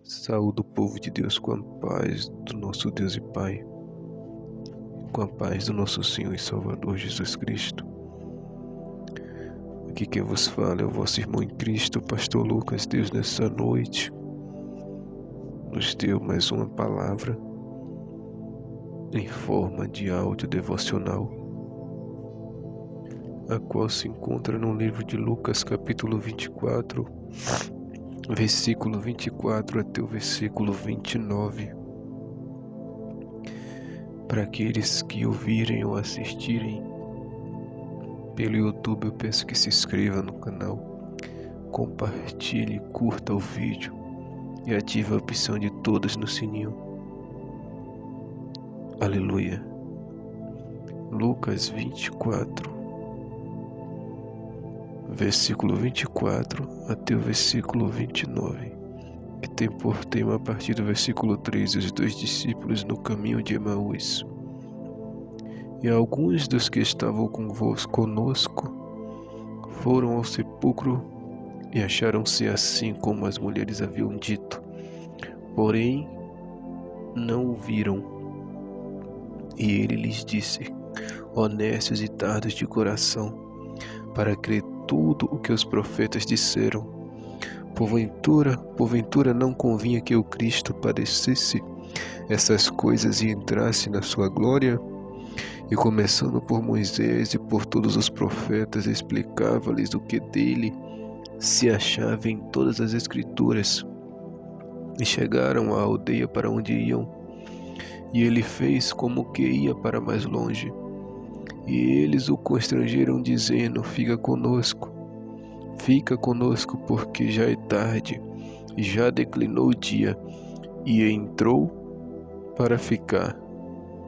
Saúde o povo de Deus com a paz do nosso Deus e Pai, com a paz do nosso Senhor e Salvador Jesus Cristo. Aqui quem vos fala é o vosso irmão em Cristo, Pastor Lucas. Deus nessa noite nos deu mais uma palavra em forma de áudio devocional, a qual se encontra no livro de Lucas capítulo 24, versículo 24 até o versículo 29. Para aqueles que ouvirem ou assistirem pelo YouTube, eu peço que se inscreva no canal, compartilhe, curta o vídeo e ative a opção de todas no sininho. Aleluia. Lucas 24, versículo 24 até o versículo 29, que tem por tema a partir do versículo 13, os dois discípulos no caminho de Emaús. E alguns dos que estavam conosco foram ao sepulcro e acharam-se assim como as mulheres haviam dito, porém não o viram. E ele lhes disse: honestos e tardos de coração, para crer tudo o que os profetas disseram. Porventura não convinha que o Cristo padecesse essas coisas e entrasse na sua glória? E começando por Moisés e por todos os profetas, explicava-lhes o que dele se achava em todas as Escrituras. E chegaram à aldeia para onde iam, e ele fez como que ia para mais longe. E eles o constrangeram, dizendo: fica conosco, porque já é tarde, e já declinou o dia. E entrou para ficar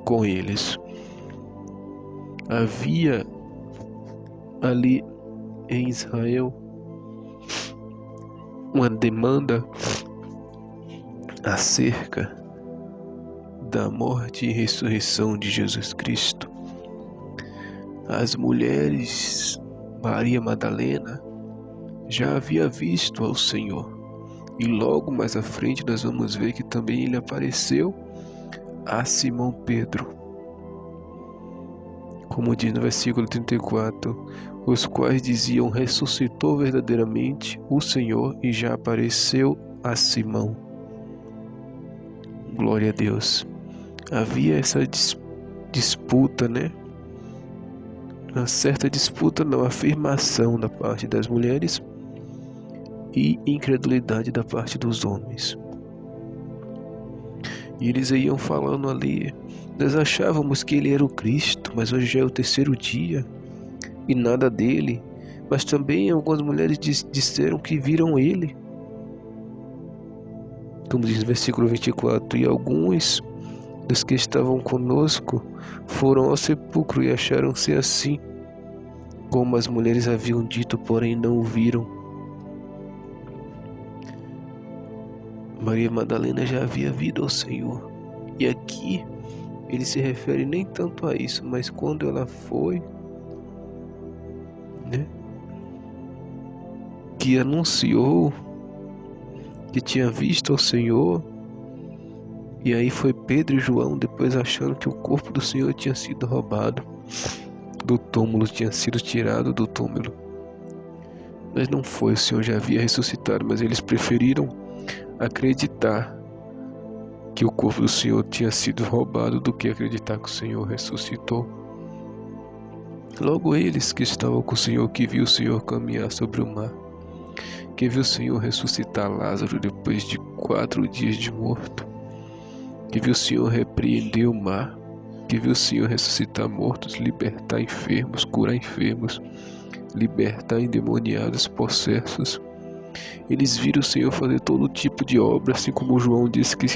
com eles. Havia ali em Israel uma demanda acerca da morte e ressurreição de Jesus Cristo. As mulheres, Maria Madalena, já havia visto ao Senhor, e logo mais à frente nós vamos ver que também ele apareceu a Simão Pedro, como diz no versículo 34, os quais diziam: ressuscitou verdadeiramente o Senhor e já apareceu a Simão. Glória a Deus. Havia essa disputa, uma certa disputa, não, afirmação da parte das mulheres e incredulidade da parte dos homens. E eles iam falando ali: nós achávamos que ele era o Cristo, mas hoje já é o terceiro dia e nada dele. Mas também algumas mulheres disseram que viram ele, como diz no versículo 24, e alguns dos que estavam conosco foram ao sepulcro e acharam-se assim como as mulheres haviam dito, porém não o viram. Maria Madalena já havia visto ao Senhor, e aqui ele se refere nem tanto a isso, mas quando ela foi, que anunciou que tinha visto ao Senhor. E aí foi Pedro e João, depois achando que o corpo do Senhor tinha sido roubado do túmulo, tinha sido tirado do túmulo. Mas não foi, o Senhor já havia ressuscitado, mas eles preferiram acreditar que o corpo do Senhor tinha sido roubado do que acreditar que o Senhor ressuscitou. Logo eles que estavam com o Senhor, que viu o Senhor caminhar sobre o mar, que viu o Senhor ressuscitar Lázaro depois de 4 dias de morto, que viu o Senhor repreender o mar, que viu o Senhor ressuscitar mortos, libertar enfermos, curar enfermos, libertar endemoniados, possessos. Eles viram o Senhor fazer todo tipo de obra, assim como João disse que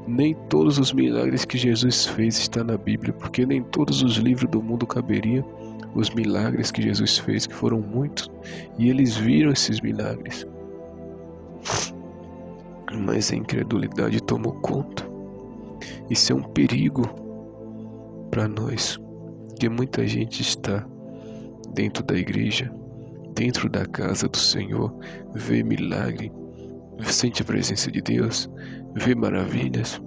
nem todos os milagres que Jesus fez estão na Bíblia, porque nem todos os livros do mundo caberiam os milagres que Jesus fez, que foram muitos, e eles viram esses milagres. Mas a incredulidade tomou conta. Isso é um perigo para nós, porque muita gente está dentro da igreja, dentro da casa do Senhor, vê milagre, sente a presença de Deus, vê maravilhas,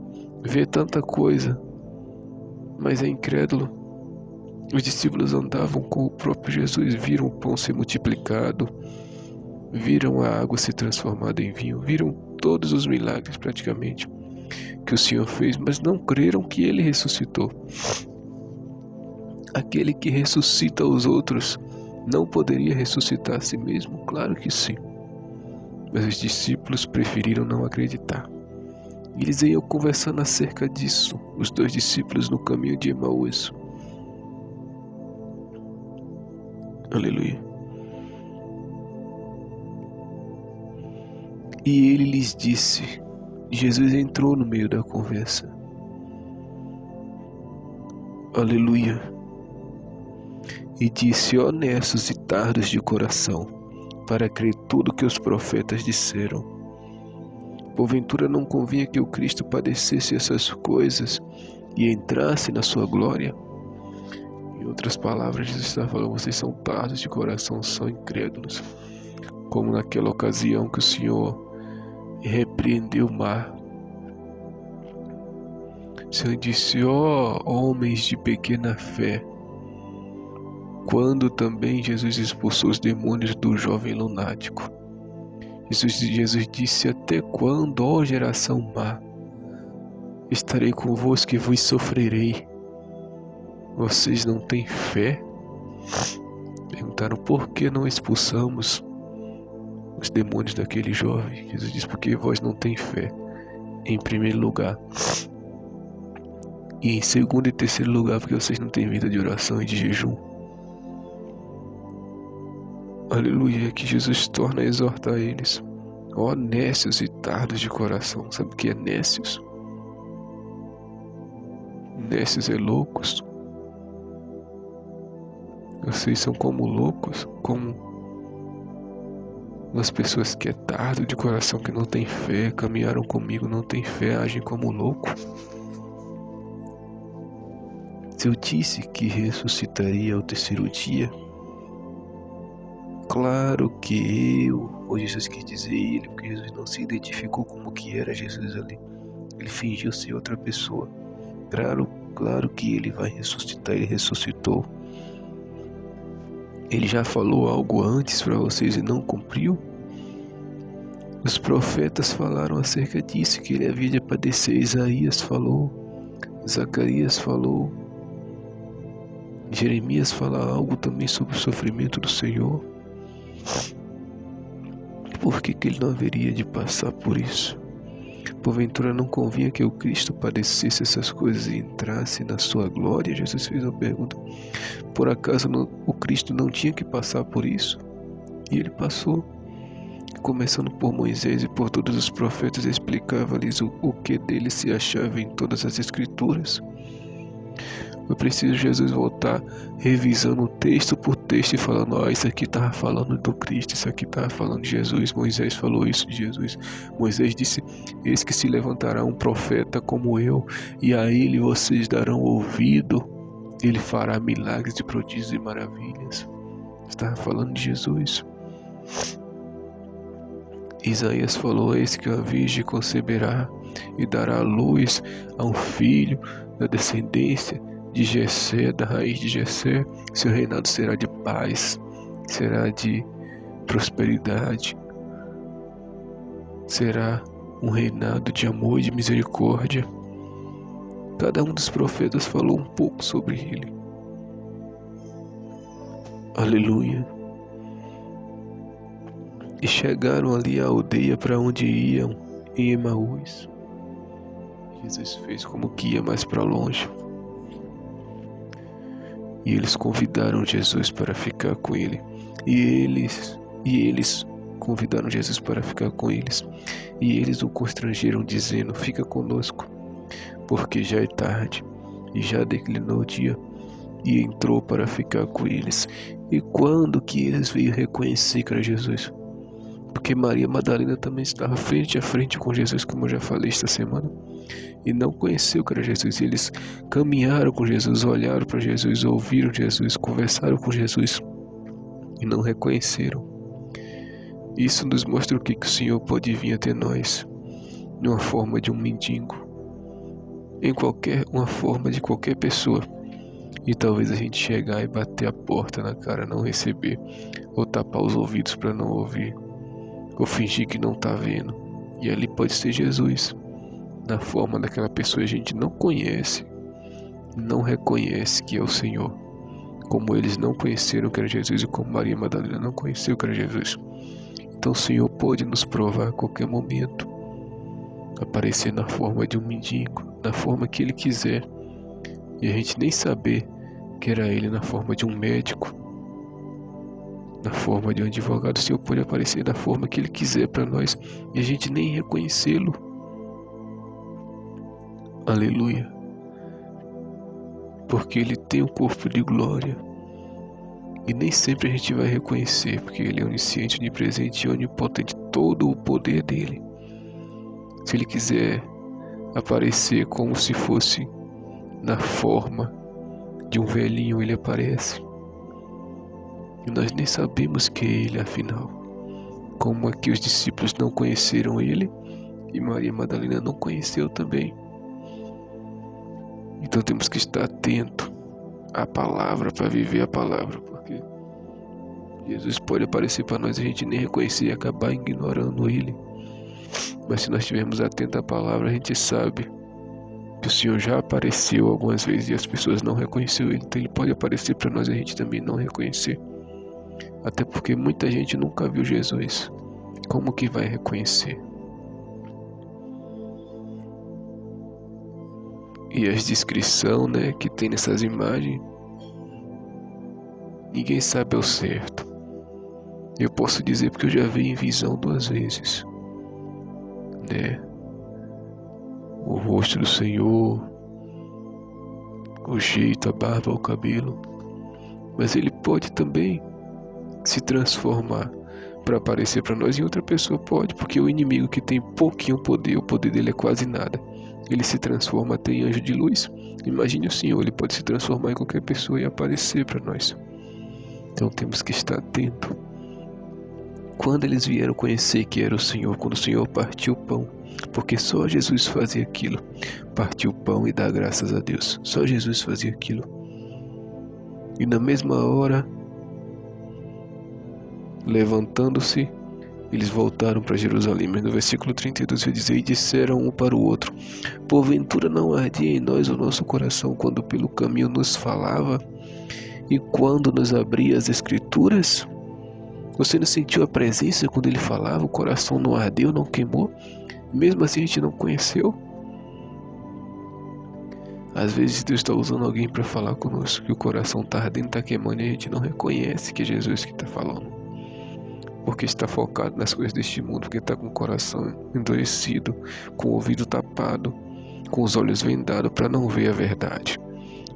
vê tanta coisa, mas é incrédulo. Os discípulos andavam com o próprio Jesus, viram o pão ser multiplicado, viram a água ser transformada em vinho, viram todos os milagres praticamente que o Senhor fez, mas não creram que Ele ressuscitou. Aquele que ressuscita os outros não poderia ressuscitar a si mesmo? Claro que sim. Mas os discípulos preferiram não acreditar. E eles iam conversando acerca disso, os dois discípulos no caminho de Emaús. Aleluia. E ele lhes disse, Jesus entrou no meio da conversa. Aleluia. E disse, honestos e tardos de coração, para crer tudo que os profetas disseram. Porventura não convinha que o Cristo padecesse essas coisas e entrasse na sua glória? Em outras palavras, Jesus está falando, vocês são tardos de coração, são incrédulos. Como naquela ocasião que o Senhor repreendeu o mar. O Senhor disse, ó homens de pequena fé, quando também Jesus expulsou os demônios do jovem lunático. Jesus disse, até quando, ó geração má, estarei convosco e vos sofrerei. Vocês não têm fé? Perguntaram, por que não expulsamos os demônios daquele jovem? Jesus disse, porque vós não têm fé, em primeiro lugar. E em segundo e terceiro lugar, porque vocês não têm vida de oração e de jejum. Aleluia, que Jesus torna a exortar eles. Ó nécios e tardos de coração. Sabe o que é nécios? Nécios é loucos. Vocês são como loucos, como as pessoas que é tardo de coração, que não tem fé, caminharam comigo, não tem fé, agem como louco. Se eu disse que ressuscitaria ao terceiro dia, claro que ou Jesus quis dizer ele, porque Jesus não se identificou como que era Jesus ali. Ele fingiu ser outra pessoa. Claro que ele vai ressuscitar, ele ressuscitou. Ele já falou algo antes para vocês e não cumpriu? Os profetas falaram acerca disso, que ele havia de padecer. Isaías falou, Zacarias falou, Jeremias fala algo também sobre o sofrimento do Senhor. Por que ele não haveria de passar por isso? Porventura não convinha que o Cristo padecesse essas coisas e entrasse na sua glória? Jesus fez a pergunta. Por acaso o Cristo não tinha que passar por isso? E ele passou. Começando por Moisés e por todos os profetas, explicava-lhes o que dele se achava em todas as escrituras. Foi preciso Jesus voltar revisando texto por texto e falando, isso aqui estava falando do Cristo, isso aqui estava falando de Jesus. Moisés falou isso de Jesus. Moisés disse, eis que se levantará um profeta como eu, e a ele vocês darão ouvido. Ele fará milagres e prodígios e maravilhas. Estava falando de Jesus. Isaías falou, eis que a virgem conceberá e dará luz a um filho da descendência de Jessé, da raiz de Jessé. Seu reinado será de paz, será de prosperidade, será um reinado de amor e de misericórdia. Cada um dos profetas falou um pouco sobre ele. Aleluia. E chegaram ali à aldeia para onde iam, em Emaús. Jesus fez como que ia mais para longe. E eles convidaram Jesus para ficar com ele. E eles convidaram Jesus para ficar com eles. E eles o constrangeram, dizendo, fica conosco, porque já é tarde, e já declinou o dia. E entrou para ficar com eles. E quando que eles veio reconhecer que era Jesus? Porque Maria Madalena também estava frente a frente com Jesus, como eu já falei esta semana, e não conheceu que era Jesus. E eles caminharam com Jesus, olharam para Jesus, ouviram Jesus, conversaram com Jesus e não reconheceram. Isso nos mostra o que o Senhor pode vir até nós, numa forma de um mendigo, em uma forma de qualquer pessoa. E talvez a gente chegar e bater a porta na cara, não receber, ou tapar os ouvidos para não ouvir, ou fingir que não tá vendo. E ali pode ser Jesus, na forma daquela pessoa que a gente não conhece, não reconhece que é o Senhor, como eles não conheceram que era Jesus e como Maria Madalena não conheceu que era Jesus. Então o Senhor pode nos provar a qualquer momento, aparecer na forma de um mendigo, na forma que Ele quiser, e a gente nem saber que era Ele, na forma de um médico, na forma de um advogado. O Senhor pode aparecer da forma que Ele quiser para nós e a gente nem reconhecê-lo. Aleluia. Porque Ele tem um corpo de glória. E nem sempre a gente vai reconhecer, porque Ele é onisciente, onipresente e onipotente, todo o poder dele. Se Ele quiser aparecer como se fosse na forma de um velhinho, Ele aparece. E nós nem sabemos que é Ele, afinal. Como aqui os discípulos não conheceram Ele, e Maria Madalena não conheceu também. Então temos que estar atento à palavra, para viver a palavra, porque Jesus pode aparecer para nós e a gente nem reconhecer e acabar ignorando Ele. Mas se nós estivermos atentos à palavra, a gente sabe que o Senhor já apareceu algumas vezes e as pessoas não reconheceram Ele. Então Ele pode aparecer para nós e a gente também não reconhecer. Até porque muita gente nunca viu Jesus. Como que vai reconhecer? E as descrições, que tem nessas imagens, ninguém sabe ao certo. Eu posso dizer porque eu já vi em visão 2 vezes, o rosto do Senhor, o jeito, a barba, o cabelo. Mas Ele pode também se transformar para aparecer para nós, e outra pessoa pode, porque o inimigo que tem pouquinho poder, o poder dele é quase nada, ele se transforma até em anjo de luz. Imagine o Senhor, Ele pode se transformar em qualquer pessoa e aparecer para nós. Então temos que estar atento. Quando eles vieram conhecer que era o Senhor, quando o Senhor partiu o pão, porque só Jesus fazia aquilo, partir o pão e dar graças a Deus, só Jesus fazia aquilo. E na mesma hora, levantando-se, eles voltaram para Jerusalém. Mas no versículo 32 vai dizer: e disseram um para o outro: porventura não ardia em nós o nosso coração quando pelo caminho nos falava e quando nos abria as escrituras? Você não sentiu a presença quando Ele falava? O coração não ardeu, não queimou? Mesmo assim a gente não conheceu? Às vezes Deus está usando alguém para falar conosco, que o coração está ardendo, está queimando, e a gente não reconhece que é Jesus que está falando, porque está focado nas coisas deste mundo, porque está com o coração endurecido, com o ouvido tapado, com os olhos vendados para não ver a verdade,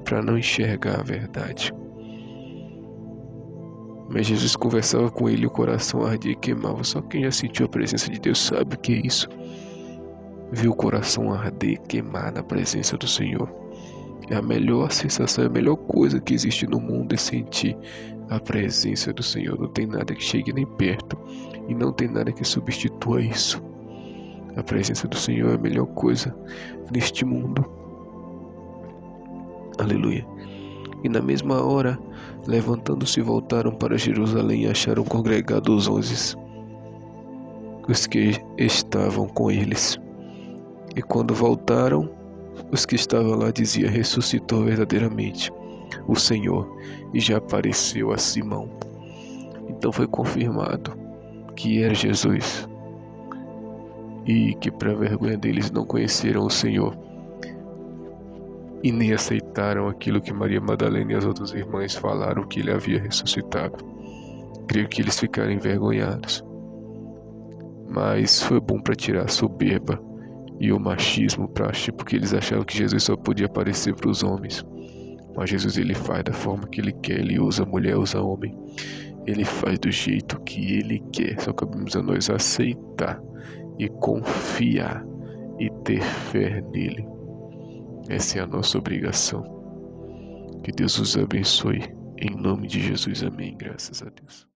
para não enxergar a verdade. Mas Jesus conversava com ele e o coração ardia e queimava. Só quem já sentiu a presença de Deus sabe o que é isso. Ver o coração arder e queimar na presença do Senhor. É a melhor sensação, é a melhor coisa que existe no mundo, é sentir a presença do Senhor. Não tem nada que chegue nem perto e não tem nada que substitua isso. A presença do Senhor é a melhor coisa neste mundo. Aleluia. E na mesma hora, levantando-se, voltaram para Jerusalém e acharam congregados os que estavam com eles. E quando voltaram, os que estavam lá diziam: ressuscitou verdadeiramente o Senhor e já apareceu a Simão. Então foi confirmado que era Jesus e que, para vergonha deles, não conheceram o Senhor e nem aceitaram aquilo que Maria Madalena e as outras irmãs falaram, que Ele havia ressuscitado. Creio que eles ficaram envergonhados. Mas foi bom para tirar a soberba e o machismo, porque eles achavam que Jesus só podia aparecer para os homens. Mas Jesus, Ele faz da forma que Ele quer. Ele usa mulher, usa homem. Ele faz do jeito que Ele quer. Só cabemos a nós aceitar e confiar e ter fé nele. Essa é a nossa obrigação. Que Deus os abençoe. Em nome de Jesus, amém. Graças a Deus.